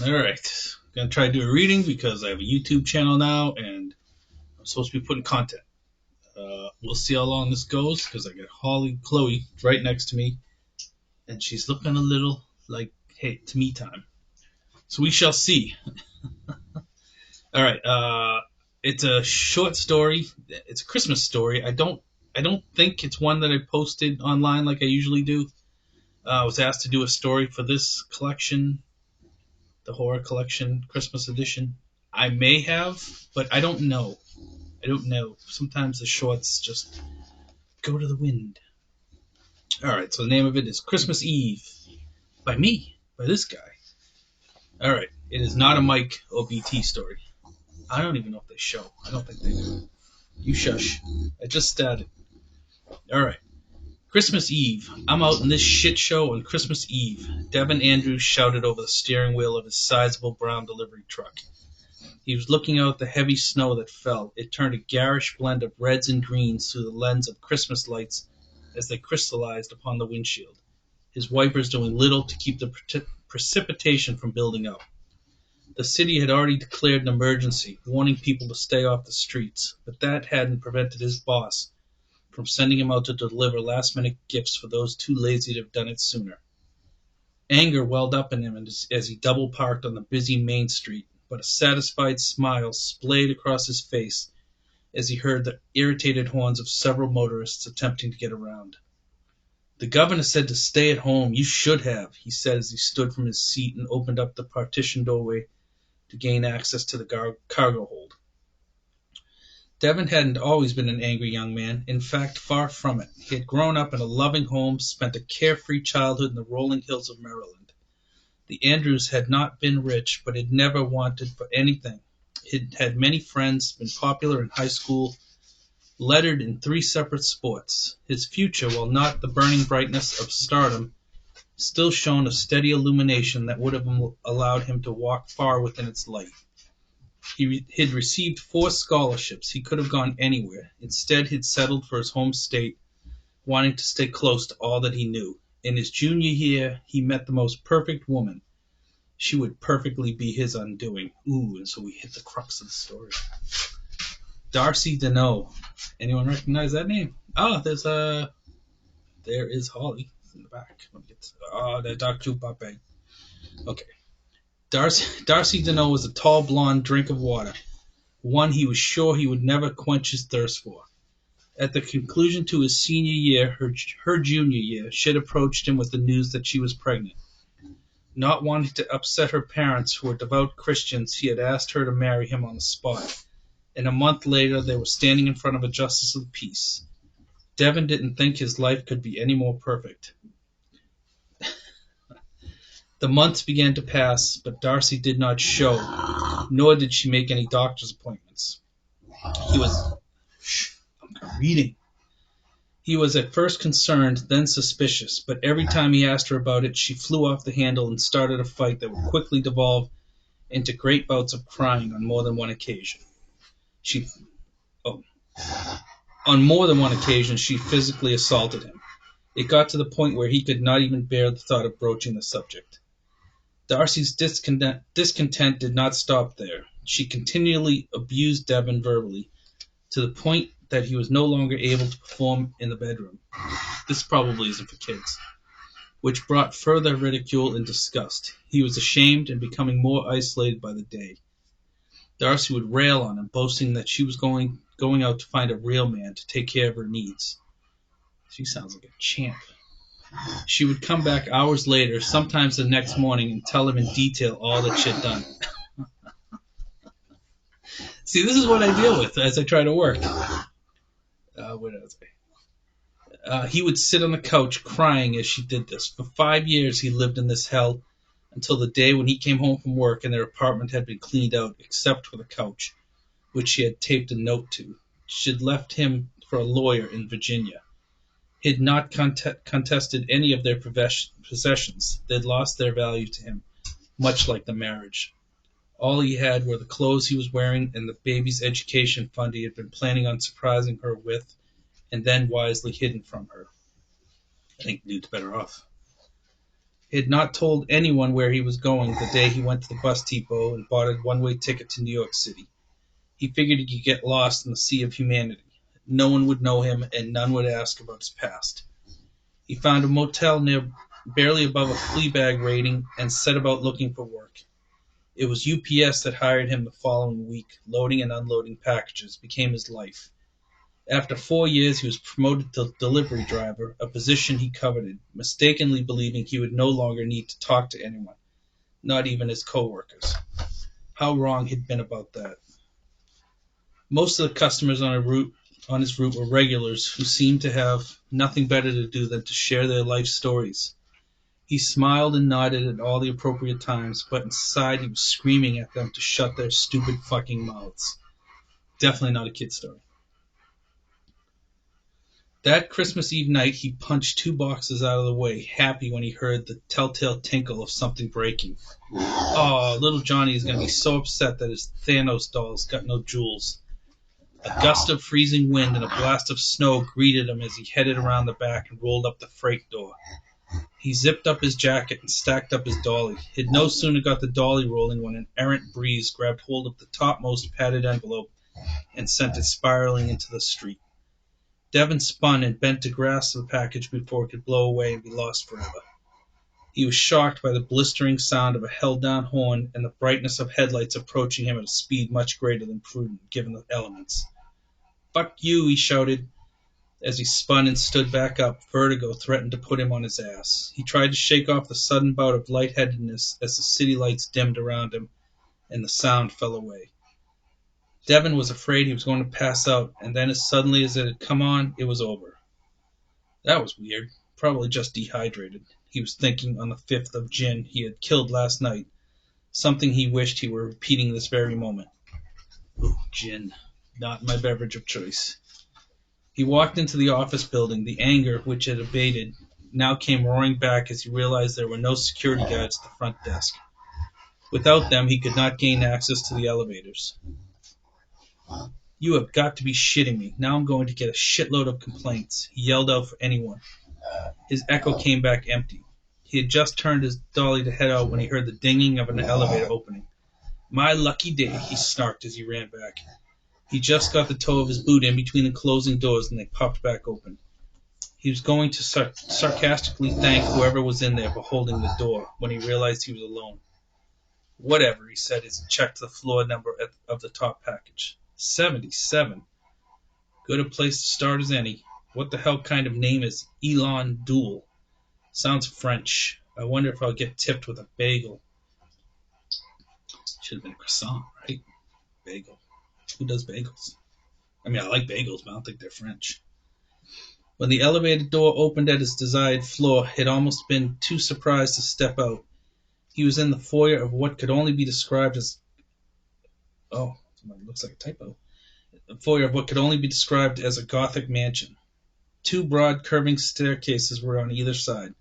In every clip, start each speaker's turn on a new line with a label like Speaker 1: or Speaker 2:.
Speaker 1: Alright. I'm going to try to do a reading because I have a YouTube channel now and I'm supposed to be putting content. We'll see how long this goes because I got Chloe right next to me and she's looking a little like, hey, it's me time. So we shall see. Alright. It's a short story. It's a Christmas story. I don't think it's one that I posted online like I usually do. I was asked to do a story for this collection, the horror collection Christmas edition. I may have, but I don't know. I don't know. Sometimes the shorts just go to the wind. All right, so the name of it is Christmas Eve by me, by this guy. All right, it is not a Mike or BT story. I don't even know if they show. I don't think they do. You shush. I just started. All right. Christmas Eve. I'm out in this shit show on Christmas Eve. Devin Andrews shouted over the steering wheel of his sizable brown delivery truck. He was looking out at the heavy snow that fell. It turned a garish blend of reds and greens through the lens of Christmas lights as they crystallized upon the windshield, his wipers doing little to keep the precipitation from building up. The city had already declared an emergency, warning people to stay off the streets, but that hadn't prevented his boss from sending him out to deliver last-minute gifts for those too lazy to have done it sooner. Anger welled up in him as he double-parked on the busy Main Street, but a satisfied smile splayed across his face as he heard the irritated horns of several motorists attempting to get around. "The governor said to stay at home. You should have," he said as he stood from his seat and opened up the partition doorway to gain access to the cargo hold. Devin hadn't always been an angry young man. In fact, far from it. He had grown up in a loving home, spent a carefree childhood in the rolling hills of Maryland. The Andrews had not been rich, but had never wanted for anything. He had many friends, been popular in high school, lettered in 3 separate sports. His future, while not the burning brightness of stardom, still shone a steady illumination that would have allowed him to walk far within its light. He'd received 4 scholarships. He could have gone anywhere. Instead, he'd settled for his home state, wanting to stay close to all that he knew. In his junior year, he met the most perfect woman. She would perfectly be his undoing. Ooh, and so we hit the crux of the story. Darcy Deneau. Anyone recognize that name? Oh, there is Holly in the back. There's Dr. Pape. Okay. Darcy Deneau was a tall blonde drink of water, one he was sure he would never quench his thirst for. At the conclusion to his senior year, her junior year, she had approached him with the news that she was pregnant. Not wanting to upset her parents, who were devout Christians, he had asked her to marry him on the spot. And a month later, they were standing in front of a justice of the peace. Devin didn't think his life could be any more perfect. The months began to pass, but Darcy did not show, nor did she make any doctor's appointments. He was at first concerned, then suspicious, but every time he asked her about it, she flew off the handle and started a fight that would quickly devolve into great bouts of crying on more than one occasion. On more than one occasion, she physically assaulted him. It got to the point where he could not even bear the thought of broaching the subject. Darcy's discontent did not stop there. She continually abused Devin verbally, to the point that he was no longer able to perform in the bedroom. This probably isn't for kids. Which brought further ridicule and disgust. He was ashamed and becoming more isolated by the day. Darcy would rail on him, boasting that she was going out to find a real man to take care of her needs. She sounds like a champ. She would come back hours later, sometimes the next morning, and tell him in detail all that she had done. See, this is what I deal with as I try to work. What else? He would sit on the couch crying as she did this. For 5 years he lived in this hell, until the day when he came home from work and their apartment had been cleaned out except for the couch, which she had taped a note to. She had left him for a lawyer in Virginia. He had not contested any of their possessions. They had lost their value to him, much like the marriage. All he had were the clothes he was wearing and the baby's education fund he had been planning on surprising her with, and then wisely hidden from her. I think the dude's better off. He had not told anyone where he was going the day he went to the bus depot and bought a one-way ticket to New York City. He figured he could get lost in the sea of humanity. No one would know him, and none would ask about his past. He found a motel near barely above a Fleabag rating and set about looking for work. It was UPS that hired him the following week. Loading and unloading packages became his life. After 4 years, he was promoted to delivery driver, a position he coveted, mistakenly believing he would no longer need to talk to anyone, not even his coworkers. How wrong he'd been about that. Most of the customers on his route were regulars who seemed to have nothing better to do than to share their life stories. He smiled and nodded at all the appropriate times, but inside he was screaming at them to shut their stupid fucking mouths. Definitely not a kid story. That Christmas Eve night, he punched 2 boxes out of the way, happy when he heard the telltale tinkle of something breaking. Oh, little Johnny is going to be so upset that his Thanos doll's got no jewels. A gust of freezing wind and a blast of snow greeted him as he headed around the back and rolled up the freight door. He zipped up his jacket and stacked up his dolly. He'd no sooner got the dolly rolling when an errant breeze grabbed hold of the topmost padded envelope and sent it spiraling into the street. Devin spun and bent to grasp the package before it could blow away and be lost forever. He was shocked by the blistering sound of a held-down horn and the brightness of headlights approaching him at a speed much greater than prudent, given the elements. "Fuck you," he shouted. As he spun and stood back up, vertigo threatened to put him on his ass. He tried to shake off the sudden bout of lightheadedness as the city lights dimmed around him and the sound fell away. Devin was afraid he was going to pass out, and then as suddenly as it had come on, it was over. That was weird. Probably just dehydrated. He was thinking on the 5th of gin he had killed last night, something he wished he were repeating this very moment. Ooh, gin. Not my beverage of choice. He walked into the office building. The anger, which had abated, now came roaring back as he realized there were no security guards at the front desk. Without them, he could not gain access to the elevators. "You have got to be shitting me. Now I'm going to get a shitload of complaints," he yelled out for anyone. His echo came back empty. He had just turned his dolly to head out when he heard the dinging of an elevator opening. "My lucky day," he snarked as he ran back. He just got the toe of his boot in between the closing doors and they popped back open. He was going to sarcastically thank whoever was in there for holding the door when he realized he was alone. "Whatever," he said as he checked the floor number of the top package. 77. Good a place to start as any. What the hell kind of name is Elon Duel? Sounds French. I wonder if I'll get tipped with a bagel. Should have been a croissant, right? Bagel. Who does bagels? I mean, I like bagels, but I don't think they're French. When the elevator door opened at his desired floor, he'd almost been too surprised to step out. He was in the foyer of what could only be described as... Oh, it looks like a typo. The foyer of what could only be described as a Gothic mansion. 2 broad, curving staircases were on either side.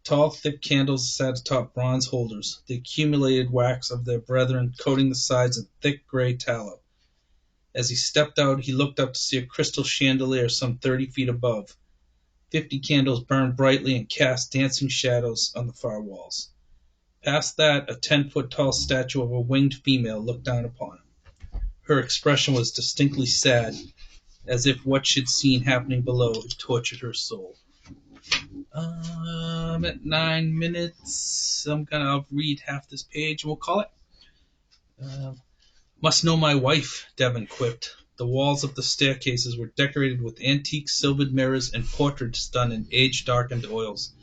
Speaker 1: Tall, thick candles sat atop bronze holders, the accumulated wax of their brethren coating the sides in thick gray tallow. As he stepped out, he looked up to see a crystal chandelier some 30 feet above. 50 candles burned brightly and cast dancing shadows on the far walls. Past that, a 10-foot-tall statue of a winged female looked down upon him. Her expression was distinctly sad, as if what she'd seen happening below had tortured her soul. I'm at 9 minutes. I'll read half this page and we'll call it. Must know my wife, Devin quipped. The walls of the staircases were decorated with antique silvered mirrors and portraits done in age-darkened oils.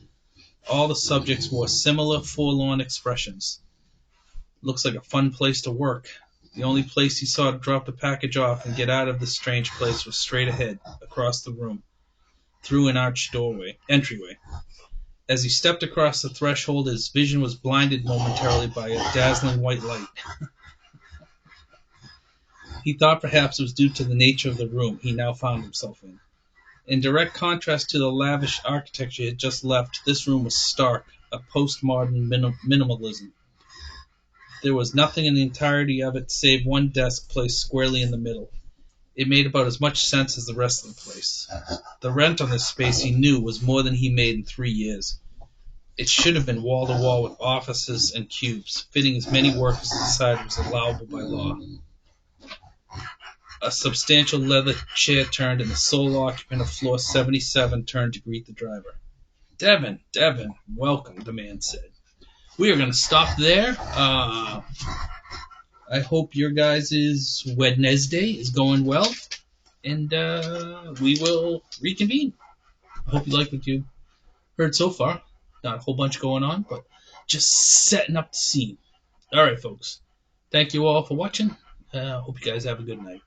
Speaker 1: All the subjects wore similar forlorn expressions. Looks like a fun place to work. The only place he saw to drop the package off and get out of this strange place was straight ahead, across the room, through an arched entryway. As he stepped across the threshold, his vision was blinded momentarily by a dazzling white light. He thought perhaps it was due to the nature of the room he now found himself in. In direct contrast to the lavish architecture he had just left, this room was stark, a postmodern minimalism. There was nothing in the entirety of it save one desk placed squarely in the middle. It made about as much sense as the rest of the place. The rent on this space, he knew, was more than he made in 3 years. It should have been wall to wall with offices and cubes, fitting as many workers inside was allowable by law. A substantial leather chair turned, and the sole occupant of floor 77 turned to greet the driver. Devin, welcome, the man said. We are going to stop there. I hope your guys' Wednesday is going well, and we will reconvene. I hope you like what you heard so far. Not a whole bunch going on, but just setting up the scene. All right, folks. Thank you all for watching. Hope you guys have a good night.